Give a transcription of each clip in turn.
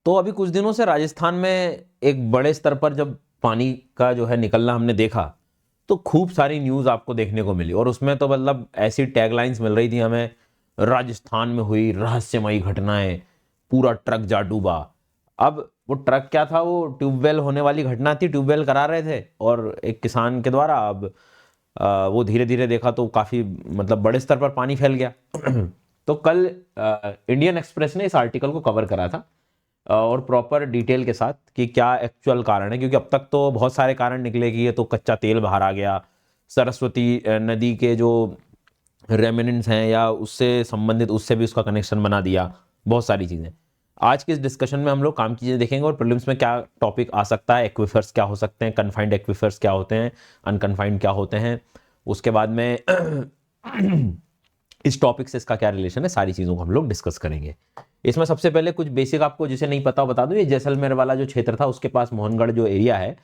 तो अभी कुछ दिनों से राजस्थान में एक बड़े स्तर पर जब पानी का जो है निकलना हमने देखा, तो खूब सारी न्यूज़ आपको देखने को मिली और उसमें तो मतलब ऐसी टैगलाइंस मिल रही थी हमें, राजस्थान में हुई रहस्यमयी घटनाएं, पूरा ट्रक जा डूबा। अब वो ट्रक क्या था, वो ट्यूबवेल होने वाली घटना थी, ट्यूबवेल करा रहे थे और एक किसान के द्वारा। अब वो धीरे धीरे देखा तो काफ़ी मतलब बड़े स्तर पर पानी फैल गया। तो कल इंडियन एक्सप्रेस ने इस आर्टिकल को कवर करा था और प्रॉपर डिटेल के साथ कि क्या एक्चुअल कारण है, क्योंकि अब तक तो बहुत सारे कारण निकले कि ये तो कच्चा तेल बाहर आ गया, सरस्वती नदी के जो रेमिनेंट्स हैं या उससे संबंधित, उससे भी उसका कनेक्शन बना दिया, बहुत सारी चीज़ें। आज के इस डिस्कशन में हम लोग काम की चीज़ें देखेंगे और प्रीलिम्स में क्या टॉपिक आ सकता है, एक्विफर्स क्या हो सकते हैं, कन्फाइंड एक्विफर्स क्या होते हैं, अनकन्फाइंड क्या होते हैं, उसके बाद में इस टॉपिक से इसका क्या रिलेशन है, सारी चीज़ों को हम लोग डिस्कस करेंगे। इसमें सबसे पहले कुछ बेसिक आपको जिसे नहीं पता बता दूं, ये जैसलमेर वाला जो क्षेत्र था उसके पास मोहनगढ़ जो एरिया है,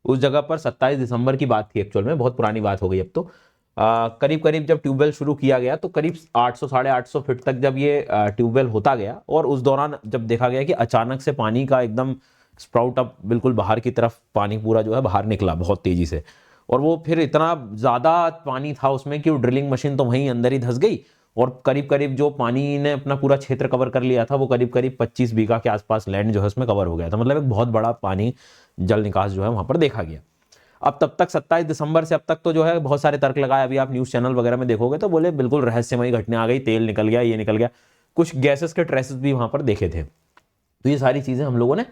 उस जगह पर 27 दिसंबर की बात थी। एक्चुअल में बहुत पुरानी बात हो गई अब तो। करीब करीब जब ट्यूबवेल शुरू किया गया तो करीब 800 साढ़े 800 फीट तक जब ये ट्यूबवेल होता गया, और उस दौरान जब देखा गया कि अचानक से पानी का एकदम स्प्राउट अप बिल्कुल बाहर की तरफ पानी पूरा जो है बाहर निकला बहुत तेजी से, और वो फिर इतना ज़्यादा पानी था उसमें कि वो ड्रिलिंग मशीन तो वहीं अंदर ही धंस गई, और करीब करीब जो पानी ने अपना पूरा क्षेत्र कवर कर लिया था वो करीब करीब 25 बीघा के आसपास लैंड जो है उसमें कवर हो गया था। मतलब एक बहुत बड़ा पानी जल निकास जो है वहां पर देखा गया। अब तब तक 27 दिसंबर से अब तक तो जो है बहुत सारे तर्क लगाए, अभी आप न्यूज़ चैनल वगैरह में देखोगे तो बोले बिल्कुल रहस्यमयी घटना आ गई, तेल निकल गया, ये निकल गया, कुछ गैसेस के ट्रेसेस भी वहां पर देखे थे। तो ये सारी चीज़ें हम लोगों ने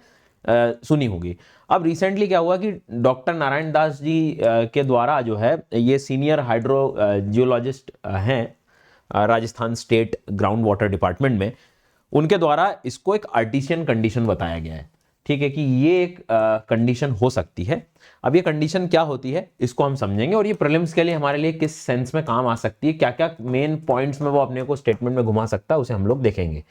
सुनी होगी। अब रिसेंटली क्या हुआ कि डॉक्टर नारायण दास जी के द्वारा जो है, ये सीनियर हाइड्रो जियोलॉजिस्ट हैं Rajasthan state ground water department में, उनके द्वारा इसको एक आर्टिशियन कंडीशन बताया गया है। ठीक है, कि ये एक कंडीशन हो सकती है। अब ये कंडीशन क्या होती है इसको हम समझेंगे, और ये प्रीलिम्स के लिए हमारे लिए किस सेंस में काम आ सकती है, क्या क्या मेन पॉइंट्स में वो अपने को स्टेटमेंट में घुमा सकता है, उसे हम लोग देखेंगे।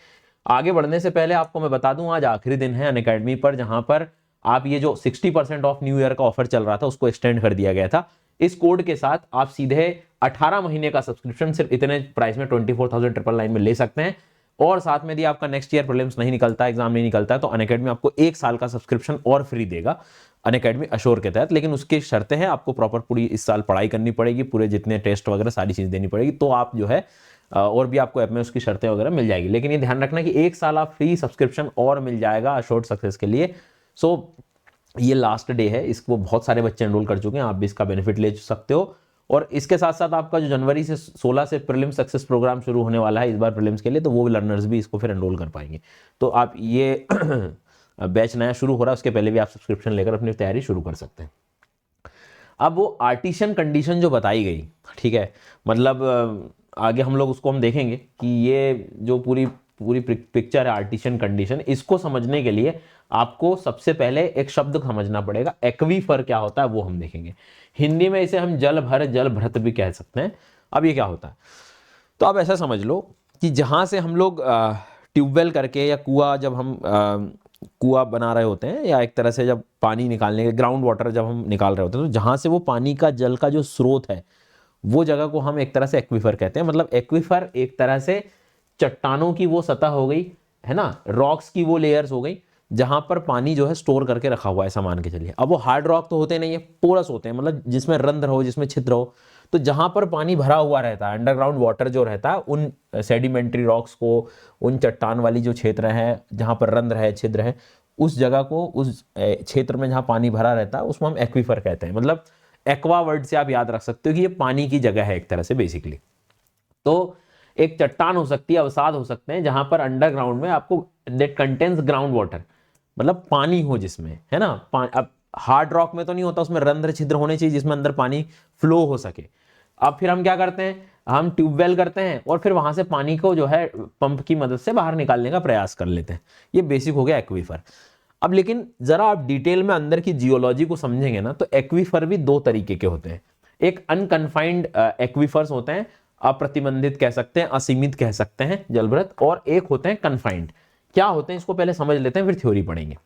आगे बढ़ने से पहले आपको मैं बता दूं, आज आखिरी दिन है अनअकैडमी पर, जहां पर आप ये जो 60% ऑफ न्यू ईयर का ऑफर चल रहा था उसको एक्सटेंड कर दिया गया था। इस कोड के साथ आप सीधे 18 महीने का सब्सक्रिप्शन सिर्फ इतने प्राइस में 24,999 में ले सकते हैं। और साथ में यदि आपका नेक्स्ट ईयर प्रीलिम्स नहीं निकलता, एग्जाम नहीं निकलता है, तो अनअकैडमी आपको 1 साल का सब्सक्रिप्शन और फ्री देगा अनअकैडमी अश्योर के तहत। लेकिन उसकी शर्तें हैं, आपको प्रॉपर पूरी इस साल पढ़ाई करनी पड़ेगी, पूरे जितने टेस्ट वगैरह सारी चीज़ देनी पड़ेगी, तो आप जो है और भी आपको ऐप में उसकी शर्तें वगैरह मिल जाएगी। लेकिन ये ध्यान रखना कि 1 साल आप फ्री सब्सक्रिप्शन और मिल जाएगा अश्योर्ड सक्सेस के लिए। सो ये लास्ट डे है, इसको बहुत सारे बच्चे एनरोल कर चुके हैं, आप भी इसका बेनिफिट ले सकते हो। और इसके साथ साथ आपका जो जनवरी से 16 से प्रीलिम सक्सेस प्रोग्राम शुरू होने वाला है इस बार प्रीलिम्स के लिए, तो वो लर्नर्स भी इसको फिर एनरोल कर पाएंगे। तो आप ये बैच नया शुरू हो रहा है, उसके पहले भी आप सब्सक्रिप्शन लेकर अपनी तैयारी शुरू कर सकते हैं। अब वो आर्टिशियन कंडीशन जो बताई गई, ठीक है, मतलब आगे हम लोग उसको हम देखेंगे कि ये जो पूरी पूरी पिक्चर है आर्टिशियन कंडीशन, इसको समझने के लिए आपको सबसे पहले एक शब्द समझना पड़ेगा, एक्वीफर क्या होता है वो हम देखेंगे। हिंदी में इसे हम जल भर जल भृत भी कह सकते हैं। अब ये क्या होता है, तो आप ऐसा समझ लो कि जहाँ से हम लोग ट्यूबवेल करके या कुआं, जब हम कुआं बना रहे होते हैं या एक तरह से जब पानी निकालने के ग्राउंड वाटर जब हम निकाल रहे होते हैं, तो जहाँ से वो पानी का जल का जो स्रोत है वो जगह को हम एक तरह से एक्वीफर कहते हैं। मतलब एक्वीफर एक तरह से चट्टानों की वो सतह हो गई है ना, रॉक्स की वो लेयर्स हो गई जहां पर पानी जो है स्टोर करके रखा हुआ है, ऐसा मान के चलिए। अब वो हार्ड रॉक तो होते नहीं है, पोरस होते हैं, मतलब जिसमें रंध्र हो, जिसमें छिद्र हो। तो जहां पर पानी भरा हुआ रहता है, अंडरग्राउंड वाटर जो रहता है, उन सेडिमेंट्री रॉक्स को, उन चट्टान वाली जो क्षेत्र है जहां पर रंध्र है, छिद्र है, उस जगह को, उस क्षेत्र में जहां पानी भरा रहता है उसको हम एक्वीफर कहते हैं। मतलब एक्वा वर्ड से आप याद रख सकते हो कि ये पानी की जगह है एक तरह से बेसिकली। तो एक चट्टान हो सकती है, अवसाद हो सकते हैं जहां पर अंडरग्राउंड में आपको दैट कंटेन्स ग्राउंड वाटर, मतलब पानी हो जिसमें, है ना। अब हार्ड रॉक में तो नहीं होता, उसमें रंध्र छिद्र होने चाहिए जिसमें अंदर पानी फ्लो हो सके। अब फिर हम क्या करते हैं, हम ट्यूबवेल करते हैं और फिर वहां से पानी को जो है पंप की मदद से बाहर निकालने का प्रयास कर लेते हैं। ये बेसिक हो गया एक्वीफर। अब लेकिन जरा आप डिटेल में अंदर की जियोलॉजी को समझेंगे ना, तो एक्वीफर भी दो तरीके के होते हैं। एक अनकन्फाइंड एक्वीफर्स होते हैं, अप्रतिबंधित कह सकते हैं, असीमित कह सकते हैं जलभृत, और एक होते हैं कन्फाइंड। क्या होते हैं इसको पहले समझ लेते हैं, फिर थ्योरी पढ़ेंगे।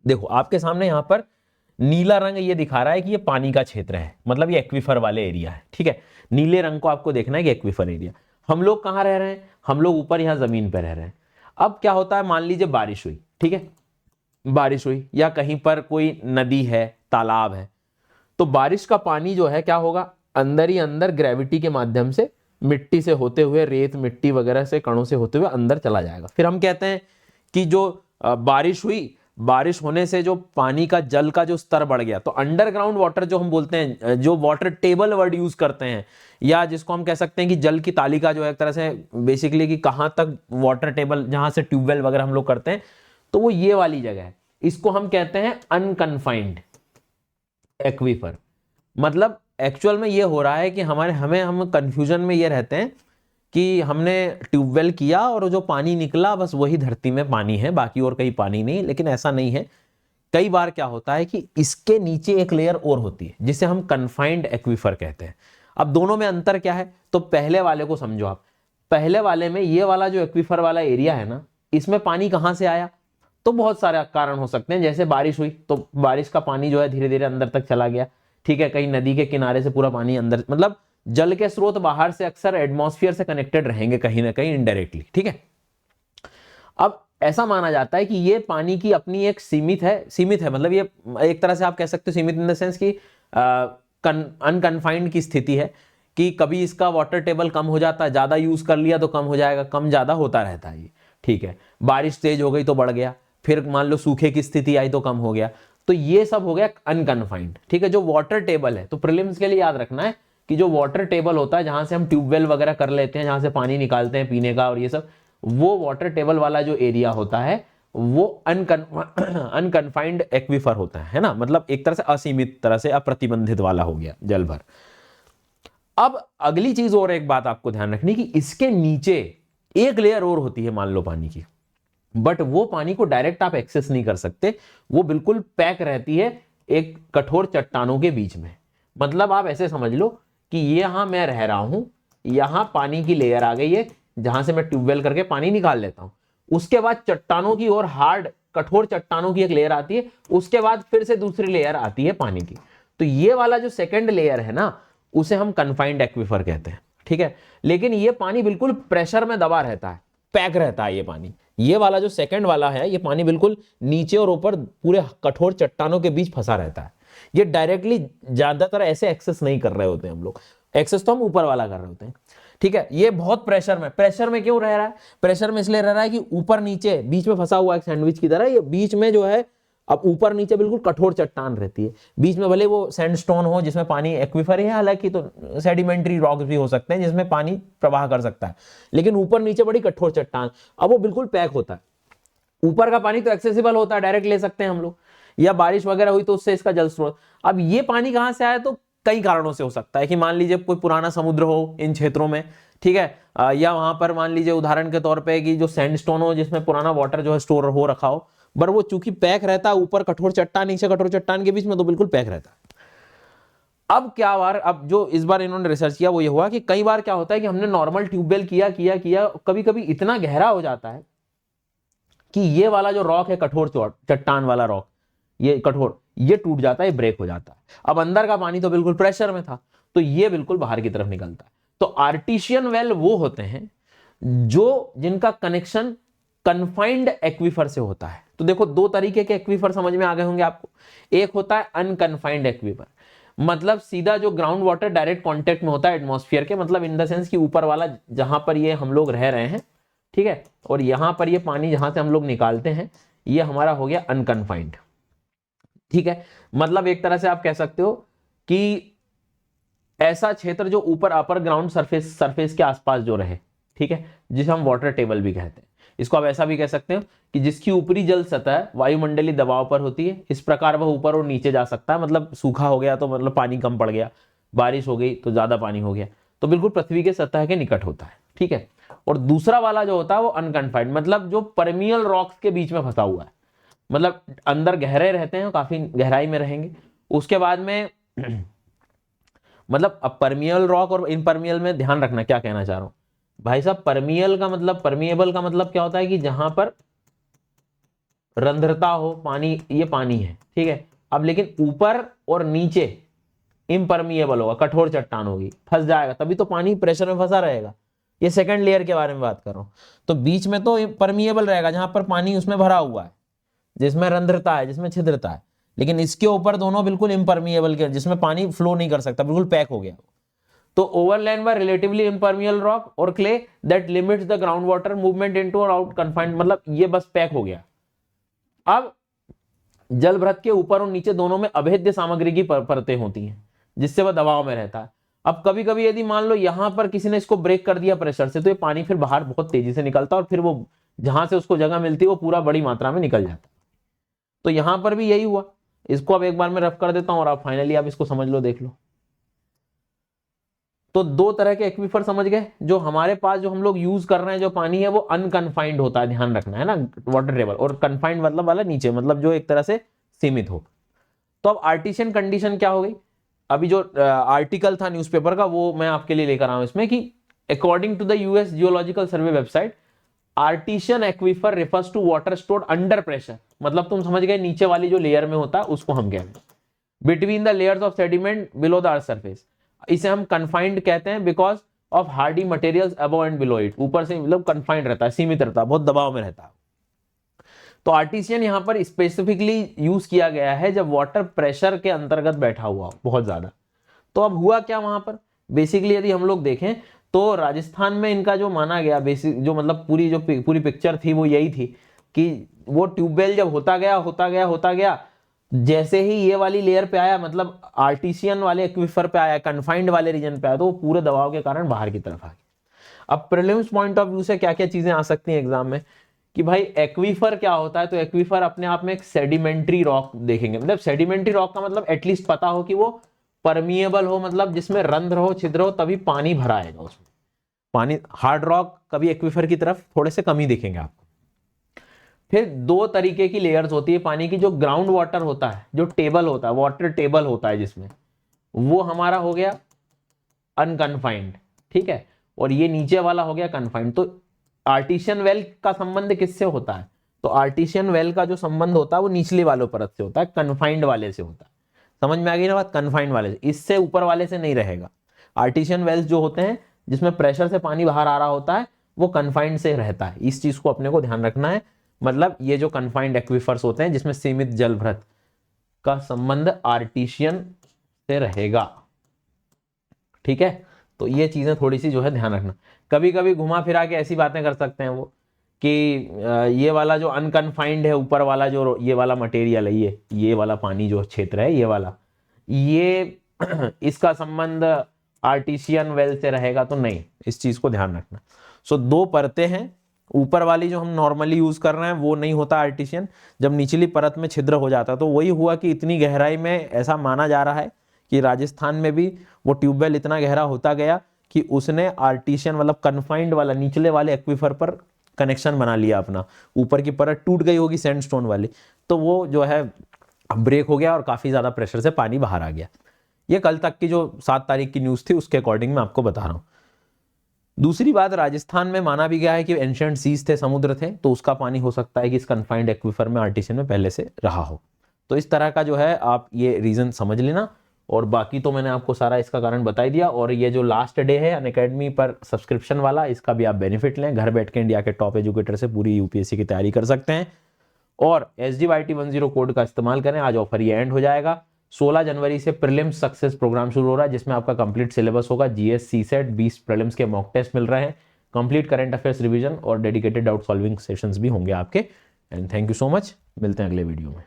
देखो आपके सामने यहां पर नीला रंग ये दिखा रहा है कि ये पानी का क्षेत्र है, मतलब ये एक्वीफर वाले एरिया है, ठीक है। नीले रंग को आपको देखना है कि एक्वीफर एरिया। हम लोग कहां रह रहे हैं, हम लोग ऊपर यहां जमीन पर रह रहे हैं। अब क्या होता है, मान लीजिए बारिश हुई, ठीक है, बारिश हुई या कहीं पर कोई नदी है, तालाब है, तो बारिश का पानी जो है क्या होगा, अंदर ही अंदर ग्रेविटी के माध्यम से मिट्टी से होते हुए, रेत मिट्टी वगैरह से कणों से होते हुए अंदर चला जाएगा। फिर हम कहते हैं कि जो बारिश हुई, बारिश होने से जो पानी का जल का जो स्तर बढ़ गया, तो अंडरग्राउंड वाटर जो हम बोलते हैं, जो वाटर टेबल वर्ड यूज करते हैं, या जिसको हम कह सकते हैं कि जल की तालिका जो है एक तरह से बेसिकली कि कहां तक वाटर टेबल, जहां से ट्यूबवेल वगैरह हम लोग करते हैं, तो वो ये वाली जगह है। इसको हम कहते हैं अनकन्फाइंड एक्वीफर। मतलब एक्चुअल में ये हो रहा है कि हम कंफ्यूजन में ये रहते हैं कि हमने ट्यूबवेल किया और जो पानी निकला बस वही धरती में पानी है, बाकी और कहीं पानी नहीं। लेकिन ऐसा नहीं है। कई बार क्या होता है कि इसके नीचे एक लेयर और होती है जिसे हम कन्फाइंड एक्वीफर कहते हैं। अब दोनों में अंतर क्या है, तो पहले वाले को समझो आप। पहले वाले में ये वाला जो एक्वीफर वाला एरिया है ना, इसमें पानी कहां से आया, तो बहुत सारे कारण हो सकते हैं। जैसे बारिश हुई तो बारिश का पानी जो है धीरे धीरे अंदर तक चला गया, ठीक है। कहीं नदी के किनारे से पूरा पानी अंदर, मतलब जल के स्रोत बाहर से अक्सर एटमॉस्फेयर से कनेक्टेड रहेंगे कहीं ना कहीं इनडायरेक्टली, ठीक है। अब ऐसा माना जाता है कि ये पानी की अपनी एक सीमित है, मतलब ये एक तरह से आप कह सकते हो सीमित इन द सेंस कि अनकन्फाइंड की स्थिति है, कि कभी इसका वाटर टेबल कम हो जाता है, ज्यादा यूज कर लिया तो कम हो जाएगा, कम ज्यादा होता रहता है ये, ठीक है। बारिश तेज हो गई तो बढ़ गया, फिर मान लो सूखे की स्थिति आई तो कम हो गया, तो ये सब हो गया अनकन्फाइंड, ठीक है। जो वाटर टेबल है, तो प्रीलिम्स के लिए याद रखना है कि जो वाटर टेबल होता है, जहां से हम ट्यूबवेल वगैरह कर लेते हैं, जहां से पानी निकालते हैं पीने का और ये सब, वो वाटर टेबल वाला जो एरिया होता है वो अनकन्फाइंड एक्वीफर होता है ना, मतलब एक तरह से असीमित, तरह से अप्रतिबंधित वाला हो गया जल भर। अब अगली चीज और एक बात आपको ध्यान रखनी कि इसके नीचे एक लेयर और होती है मान लो पानी की, बट वो पानी को डायरेक्ट आप एक्सेस नहीं कर सकते, वो बिल्कुल पैक रहती है एक कठोर चट्टानों के बीच में। मतलब आप ऐसे समझ लो कि यहां मैं रह रहा हूं, यहां पानी की लेयर आ गई है जहां से मैं ट्यूबवेल करके पानी निकाल लेता हूं, उसके बाद चट्टानों की और हार्ड कठोर चट्टानों की एक लेयर आती है, उसके बाद फिर से दूसरी लेयर आती है पानी की। तो ये वाला जो सेकंड लेयर है ना, उसे हम कन्फाइंड एक्वीफर कहते हैं, ठीक है। लेकिन ये पानी बिल्कुल प्रेशर में दबा रहता है, पैक रहता है ये पानी। ये वाला जो सेकंड वाला है, ये पानी बिल्कुल नीचे और ऊपर पूरे कठोर चट्टानों के बीच फंसा रहता है। ये डायरेक्टली ज्यादातर ऐसे एक्सेस नहीं कर रहे होते हम लोग, एक्सेस तो हम ऊपर वाला कर रहे होते हैं, ठीक है। ये बहुत प्रेशर में क्यों रह रहा है, प्रेशर में इसलिए रह रहा है कि ऊपर नीचे बीच में फंसा हुआ एक सैंडविच की तरह, ये बीच में जो है, अब ऊपर नीचे बिल्कुल कठोर चट्टान रहती है, बीच में भले वो सैंडस्टोन हो जिसमें पानी एक्वीफर है, हालांकि तो सेडिमेंट्री रॉक्स भी हो सकते हैं जिसमें पानी प्रवाह कर सकता है, लेकिन ऊपर नीचे बड़ी कठोर चट्टान, अब वो बिल्कुल पैक होता है। ऊपर का पानी तो एक्सेसिबल होता है, डायरेक्ट ले सकते हैं हम लोग, या बारिश वगैरह हुई तो उससे इसका जल स्रोत। अब ये पानी कहां से आया, तो कई कारणों से हो सकता है कि मान लीजिए कोई पुराना समुद्र हो इन क्षेत्रों में, ठीक है, या वहां पर मान लीजिए उदाहरण के तौर पे कि जो सैंडस्टोन हो जिसमें पुराना वाटर जो है स्टोर हो रखा हो, पर वो चूंकि पैक रहता है, ऊपर कठोर चट्टान नीचे कठोर चट्टान के बीच में, तो बिल्कुल पैक रहता है। अब जो इस बार इन्होंने रिसर्च किया वो ये हुआ कि कई बार क्या होता है कि हमने नॉर्मल ट्यूबवेल किया, कभी कभी इतना गहरा हो जाता है कि ये वाला जो रॉक है, कठोर चट्टान वाला रॉक, ये कठोर, ये टूट जाता है, ब्रेक हो जाता है। अब अंदर का पानी तो बिल्कुल प्रेशर में था, तो ये बिल्कुल बाहर की तरफ निकलता है। तो आर्टिशियन वेल वो होते हैं जिनका कनेक्शन कन्फाइंड एक्वीफर से होता है। तो देखो दो तरीके के एक्वीफर समझ में आ गए होंगे आपको। एक होता है अनकन्फाइंड एक्वीफर, मतलब सीधा जो ग्राउंड वाटर डायरेक्ट कांटेक्ट में होता है एटमॉस्फेयर के, मतलब इन द सेंस कि ऊपर वाला जहां पर ये हम लोग रह रहे हैं, ठीक है, और यहां पर ये पानी जहां से हम लोग निकालते हैं, ये हमारा हो गया अनकन्फाइंड, ठीक है। मतलब एक तरह से आप कह सकते हो कि ऐसा क्षेत्र जो ऊपर अपर ग्राउंड सरफेस के आसपास जो रहे, ठीक है, जिसे हम वाटर टेबल भी कहते हैं। इसको आप ऐसा भी कह सकते हो कि जिसकी ऊपरी जल सतह वायुमंडलीय दबाव पर होती है, इस प्रकार वह ऊपर और नीचे जा सकता है। मतलब सूखा हो गया तो मतलब पानी कम पड़ गया, बारिश हो गई तो ज्यादा पानी हो गया, तो बिल्कुल पृथ्वी के सतह के निकट होता है, ठीक है। और दूसरा वाला जो होता है वो अनकन्फाइंड, मतलब जो परमियल रॉक्स के बीच में फंसा हुआ है, मतलब अंदर गहरे रहते हैं, काफी गहराई में रहेंगे। उसके बाद में मतलब अब परमियल रॉक और इनपरमियल में ध्यान रखना क्या कहना चाह रहा हूं भाई साहब। परमियल का मतलब, परमिएबल का मतलब क्या होता है कि जहां पर रंध्रता हो, पानी, ये पानी है, ठीक है। अब लेकिन ऊपर और नीचे इम्परमिएबल होगा, कठोर चट्टान होगी, फंस जाएगा, तभी तो पानी प्रेशर में फंसा रहेगा। ये सेकंड लेयर के बारे में बात कर रहा हूं। तो बीच में तो परमिएबल रहेगा जहां पर पानी उसमें भरा हुआ है, जिसमें रंध्रता है, जिसमें छिद्रता है, लेकिन इसके ऊपर दोनों बिल्कुल इम्परमिएबल के, जिसमें पानी फ्लो नहीं कर सकता, बिल्कुल पैक हो गया। तो ओवरलैन बाय रिलेटिवली इम्परमिएबल रॉक और clay that limits the ground water movement into और आउट कन्फाइंड, मतलब ये बस पैक हो गया। अब जल भ्रत के ऊपर और नीचे दोनों में अभेद्य सामग्री की परतें होती हैं, जिससे वह दबाव में रहता है। अब कभी कभी यदि मान लो यहां पर किसी ने इसको ब्रेक कर दिया प्रेशर से, तो ये पानी फिर बाहर बहुत तेजी से निकलता है और फिर वो जहां से उसको जगह मिलती है वो पूरा बड़ी मात्रा में निकल जाता है। तो यहां पर भी यही हुआ। इसको अब एक बार मैं रफ कर देता हूं और आप फाइनली आप इसको समझ लो, देख लो। तो दो तरह के एक्वीफर समझ गए। जो हमारे पास जो हम लोग यूज कर रहे हैं जो पानी है वो अनकन्फाइंड होता है, ध्यान रखना है ना, वाटर टेबल, और कन्फाइंड मतलब वाला नीचे, मतलब जो एक तरह से सीमित हो। तो अब आर्टिशियन कंडीशन क्या हो गई, अभी जो आर्टिकल था न्यूज़पेपर का वो मैं आपके लिए लेकर आया हूं इसमें, कि according to the US geological survey website, artesian aquifer refers to water stored under pressure, मतलब तुम समझ गए नीचे वाली जो लेयर में होता है उसको हम कह रहे हैं, between the layers of sediment below the earth surface. इसे हम कन्फाइंड कहते हैं because of Hardy materials above and below it, ऊपर से मतलब कन्फाइंड रहता है, सीमित रहता है, बहुत दबाव में रहता है। तो आर्टिशियन यहां पर स्पेसिफिकली यूज किया गया है जब वाटर प्रेशर के अंतर्गत बैठा हुआ बहुत ज्यादा। तो अब हुआ क्या वहां पर, बेसिकली यदि हम लोग देखें तो राजस्थान में इनका जो माना गया बेसिक, जो मतलब पूरी पिक्चर थी वो यही थी कि वो ट्यूबवेल जब होता गया, जैसे ही ये वाली लेयर पे आया, मतलब आर्टिशियन वाले एक्वीफर पे आया, कन्फाइंड वाले रीजन पे आया, तो वो पूरे दबाव के कारण बाहर की तरफ आ गया। अब प्रीलिम्स पॉइंट ऑफ व्यू से क्या क्या चीजें आ सकती हैं एग्जाम में, कि भाई एक्वीफर क्या होता है, तो एक्वीफर अपने आप में एक सेडिमेंट्री रॉक देखेंगे, मतलब सेडिमेंट्री रॉक का मतलब एटलीस्ट पता हो कि वो परमिएबल हो, मतलब जिसमें रंध्र हो, छिद्र हो, तभी पानी भरा आएगा उसमें। पानी हार्ड रॉक कभी एक्वीफर की तरफ थोड़े से कम ही दिखेंगे आपको। फिर दो तरीके की लेयर्स होती है पानी की, जो ग्राउंड वाटर होता है, जो टेबल होता है, वाटर टेबल होता है जिसमें, वो हमारा हो गया अनकन्फाइंड, ठीक है, और ये नीचे वाला हो गया कन्फाइंड। तो आर्टिशियन वेल का संबंध किससे होता है, तो आर्टिशियन वेल का जो संबंध होता है वो निचले वाले परत से होता है, कन्फाइंड वाले से होता है। समझ में आ गई ना बात, कन्फाइंड वाले से, इससे ऊपर वाले से नहीं रहेगा। आर्टिशियन वेल्स जो होते हैं जिसमें प्रेशर से पानी बाहर आ रहा होता है वो कन्फाइंड से रहता है, इस चीज को अपने को ध्यान रखना है। मतलब ये जो कन्फाइंड एक्वीफर्स होते हैं जिसमें सीमित जल भ्रत का संबंध आर्टिशियन से रहेगा, ठीक है। तो ये चीजें थोड़ी सी जो है ध्यान रखना। कभी कभी घुमा फिरा के ऐसी बातें कर सकते हैं वो कि ये वाला जो अनकन्फाइंड है, ऊपर वाला जो ये वाला मटेरियल है, ये वाला पानी जो क्षेत्र है ये वाला, ये इसका संबंध आर्टिशियन वेल से रहेगा, तो नहीं, इस चीज को ध्यान रखना। सो दो परतें हैं, ऊपर वाली जो हम नॉर्मली यूज कर रहे हैं वो नहीं होता आर्टिशियन, जब निचली परत में छिद्र हो जाता है। तो वही हुआ कि इतनी गहराई में ऐसा माना जा रहा है कि राजस्थान में भी वो ट्यूबवेल इतना गहरा होता गया कि उसने आर्टिशियन मतलब कन्फाइंड वाला निचले वाले एक्वीफर पर कनेक्शन बना लिया अपना, ऊपर की परत टूट गई होगी सैंडस्टोन वाली, तो वो जो है ब्रेक हो गया और काफी ज्यादा प्रेशर से पानी बाहर आ गया। ये कल तक की जो 7 तारीख की न्यूज थी उसके अकॉर्डिंग मैं आपको बता रहा हूं। दूसरी बात, राजस्थान में माना भी गया है कि एंशिएंट सीज थे, समुद्र थे, तो उसका पानी हो सकता है कि इस कन्फाइंड एक्वीफर में आर्टिशियन में पहले से रहा हो। तो इस तरह का जो है आप ये रीजन समझ लेना, और बाकी तो मैंने आपको सारा इसका कारण बता ही दिया। और ये जो लास्ट डे है अनअकैडमी पर सब्सक्रिप्शन वाला, इसका भी आप बेनिफिट लें, घर बैठ के इंडिया के टॉप एजुकेटर से पूरी यूपीएससी की तैयारी कर सकते हैं। और SDYT10 कोड का इस्तेमाल करें, आज ऑफर ये एंड हो जाएगा। 16 जनवरी से प्रीलिम्स सक्सेस प्रोग्राम शुरू हो रहा है, जिसमें आपका कंप्लीट सिलेबस होगा, GS CSET 20 प्रीलिम्स के मॉक टेस्ट मिल रहे हैं, कंप्लीट करंट अफेयर्स रिवीजन और डेडिकेटेड डाउट सॉल्विंग सेशंस भी होंगे आपके। And thank you so much, मिलते हैं अगले वीडियो में।